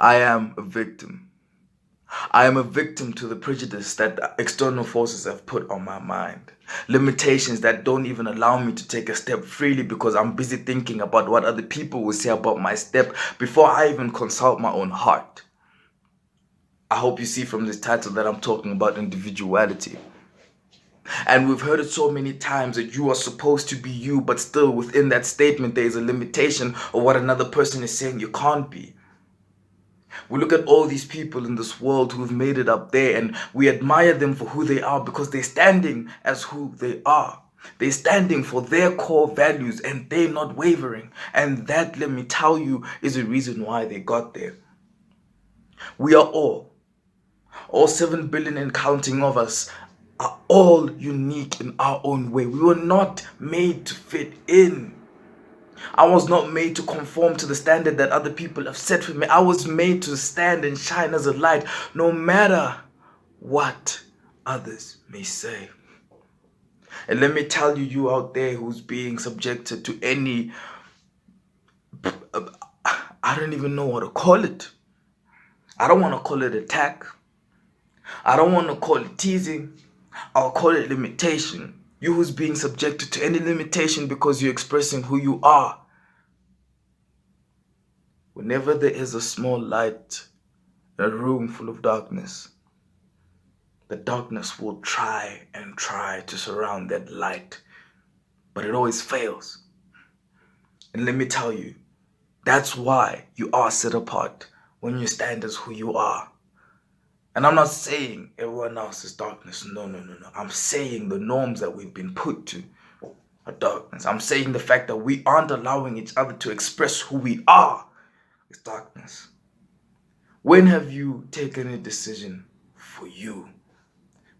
I am a victim. I am a victim to the prejudice that the external forces have put on my mind. Limitations that don't even allow me to take a step freely because I'm busy thinking about what other people will say about my step before I even consult my own heart. I hope you see from this title that I'm talking about individuality. And we've heard it so many times that you are supposed to be you, but still within that statement there is a limitation of what another person is saying you can't be. We look at all these people in this world who've made it up there and we admire them for who they are because they're standing as who they are. They're standing for their core values and they're not wavering. And that, let me tell you, is the reason why they got there. We are all 7 billion and counting of us are all unique in our own way. We were not made to fit in. I was not made to conform to the standard that other people have set for me. I was made to stand and shine as a light, no matter what others may say. And let me tell you, you out there who's being subjected to any, I don't even know what to call it. I don't want to call it attack. I don't want to call it teasing. I'll call it limitation. You who's being subjected to any limitation because you're expressing who you are. Whenever there is a small light in a room full of darkness, the darkness will try to surround that light, but it always fails. And let me tell you, that's why you are set apart when you stand as who you are. And I'm not saying everyone else is darkness. No. I'm saying the norms that we've been put to are darkness. I'm saying the fact that we aren't allowing each other to express who we are is darkness. When have you taken a decision for you?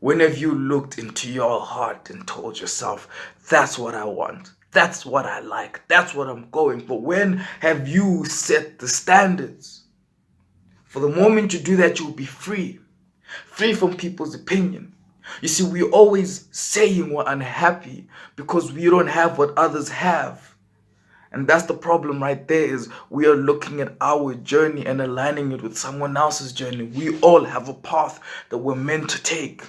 When have you looked into your heart and told yourself, that's what I want, that's what I like, that's what I'm going for? When have you set the standards? For the moment you do that, you'll be free from people's opinion. You see, we're always saying we're unhappy because we don't have what others have. And that's the problem right there, is we are looking at our journey and aligning it with someone else's journey. We all have a path that we're meant to take.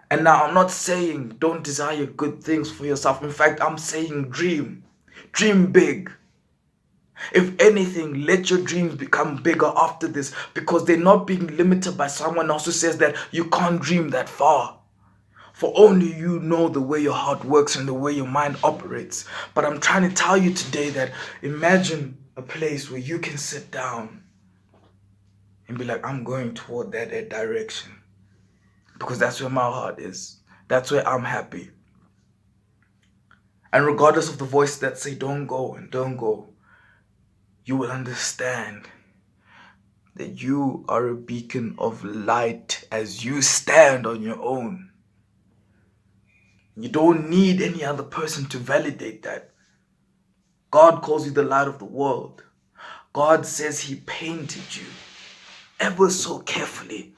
And now I'm not saying don't desire good things for yourself. In fact, I'm saying dream. Dream big. If anything, let your dreams become bigger after this, because they're not being limited by someone else who says that you can't dream that far. For only you know the way your heart works and the way your mind operates. But I'm trying to tell you today that imagine a place where you can sit down and be like, I'm going toward that direction. Because that's where my heart is. That's where I'm happy. And regardless of the voices that say don't go and don't go, you will understand that you are a beacon of light as you stand on your own. You don't need any other person to validate that. God calls you the light of the world. God says He painted you ever so carefully.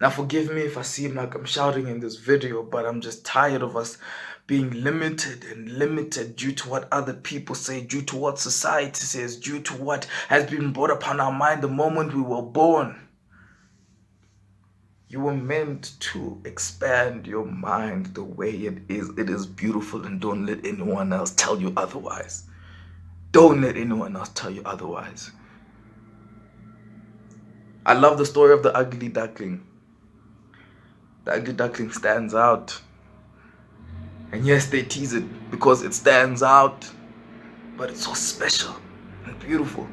Now forgive me if I seem like I'm shouting in this video, but I'm just tired of us being limited due to what other people say, due to what society says, due to what has been brought upon our mind the moment we were born. You were meant to expand your mind the way it is. It is beautiful, and don't let anyone else tell you otherwise. Don't let anyone else tell you otherwise. I love the story of the ugly duckling. The ugly duckling stands out. And yes, they tease it because it stands out, but it's so special and beautiful.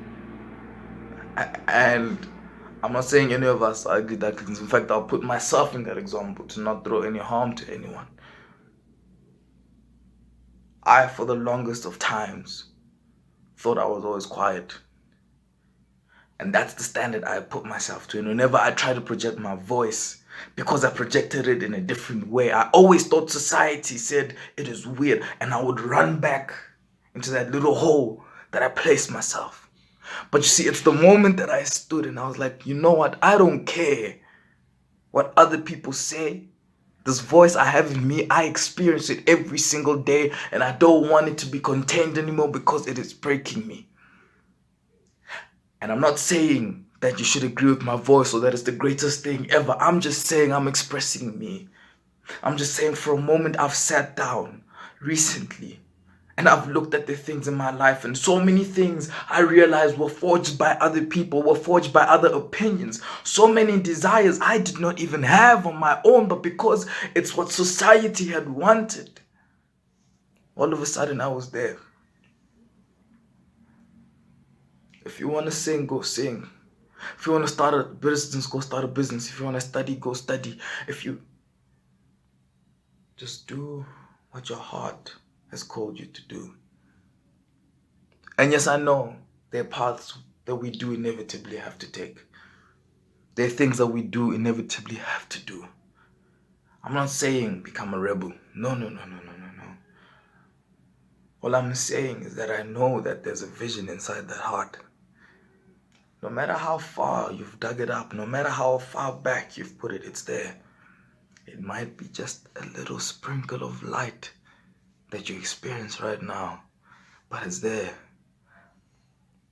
And I'm not saying any of us are ugly ducklings. In fact, I'll put myself in that example to not throw any harm to anyone. I, for the longest of times, thought I was always quiet. And that's the standard I put myself to. And whenever I try to project my voice, because I projected it in a different way, I always thought society said it is weird. And I would run back into that little hole that I placed myself. But you see, it's the moment that I stood and I was like, you know what? I don't care what other people say. This voice I have in me, I experience it every single day. And I don't want it to be contained anymore because it is breaking me. And I'm not saying that you should agree with my voice or that it's the greatest thing ever. I'm just saying I'm expressing me. I'm just saying for a moment I've sat down recently and I've looked at the things in my life, and so many things I realized were forged by other people, were forged by other opinions. So many desires I did not even have on my own, but because it's what society had wanted, all of a sudden I was there. If you want to sing, go sing. If you want to start a business, go start a business. If you want to study, go study. If you just do what your heart has called you to do. And yes, I know there are paths that we do inevitably have to take. There are things that we do inevitably have to do. I'm not saying become a rebel. No, no, no, no, no, no, no. All I'm saying is that I know that there's a vision inside that heart. No matter how far you've dug it up, no matter how far back you've put it, it's there. It might be just a little sprinkle of light that you experience right now, but it's there.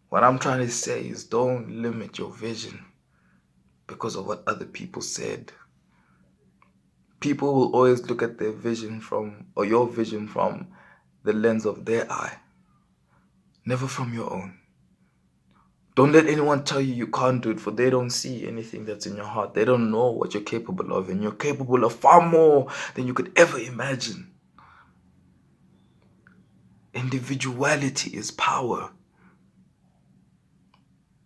What I'm trying to say is don't limit your vision because of what other people said. People will always look at their vision or your vision from the lens of their eye, never from your own. Don't let anyone tell you can't do it, for they don't see anything that's in your heart. They don't know what you're capable of, and you're capable of far more than you could ever imagine. Individuality is power.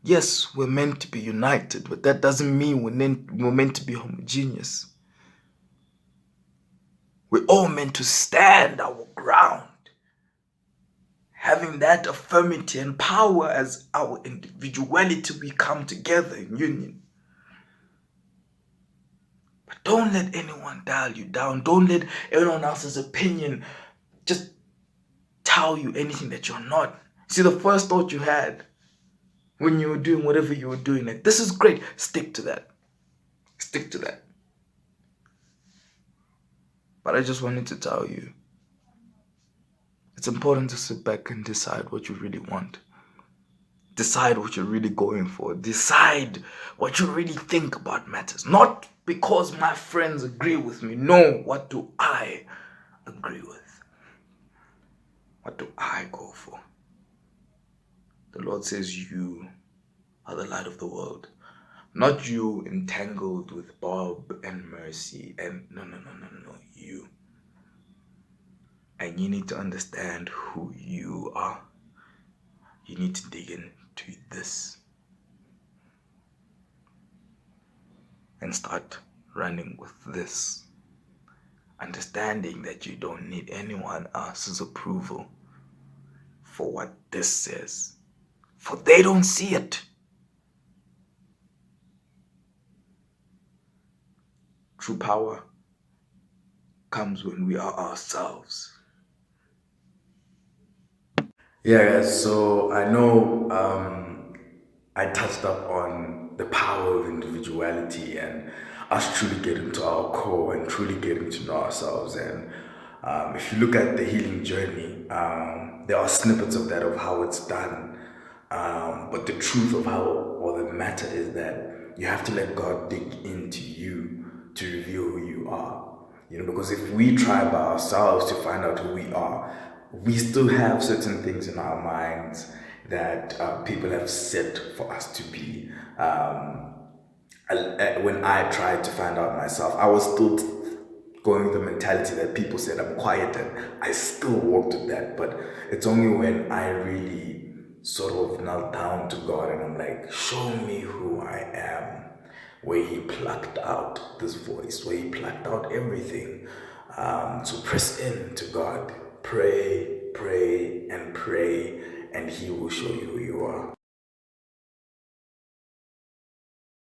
Yes, we're meant to be united, but that doesn't mean we're meant to be homogeneous. We're all meant to stand our ground, having that affirmity and power as our individuality. We come together in union. But don't let anyone dial you down. Don't let anyone else's opinion just tell you anything that you're not. See, the first thought you had when you were doing whatever you were doing, like, this is great, stick to that. Stick to that. But I just wanted to tell you, it's important to sit back and decide what you really want. Decide what you're really going for. Decide what you really think about matters. Not because my friends agree with me. No, what do I agree with? What do I go for? The Lord says you are the light of the world. Not you entangled with Bob and Mercy and no, you. And you need to understand who you are. You need to dig into this and start running with this. Understanding that you don't need anyone else's approval for what this says, for they don't see it. True power comes when we are ourselves. Yeah, guys, so I know I touched up on the power of individuality and us truly getting to our core and truly getting to know ourselves. And if you look at the healing journey, there are snippets of that, of how it's done. But the truth of how, or the matter is that you have to let God dig into you to reveal who you are. You know, because if we try by ourselves to find out who we are, we still have certain things in our minds that people have set for us to be. When I tried to find out myself, I was still going with the mentality that people said I'm quiet, and I still walked with that. But it's only when I really sort of knelt down to God and I'm like, show me who I am, where He plucked out this voice, where He plucked out everything. So press in to God, pray, and He will show you who you are.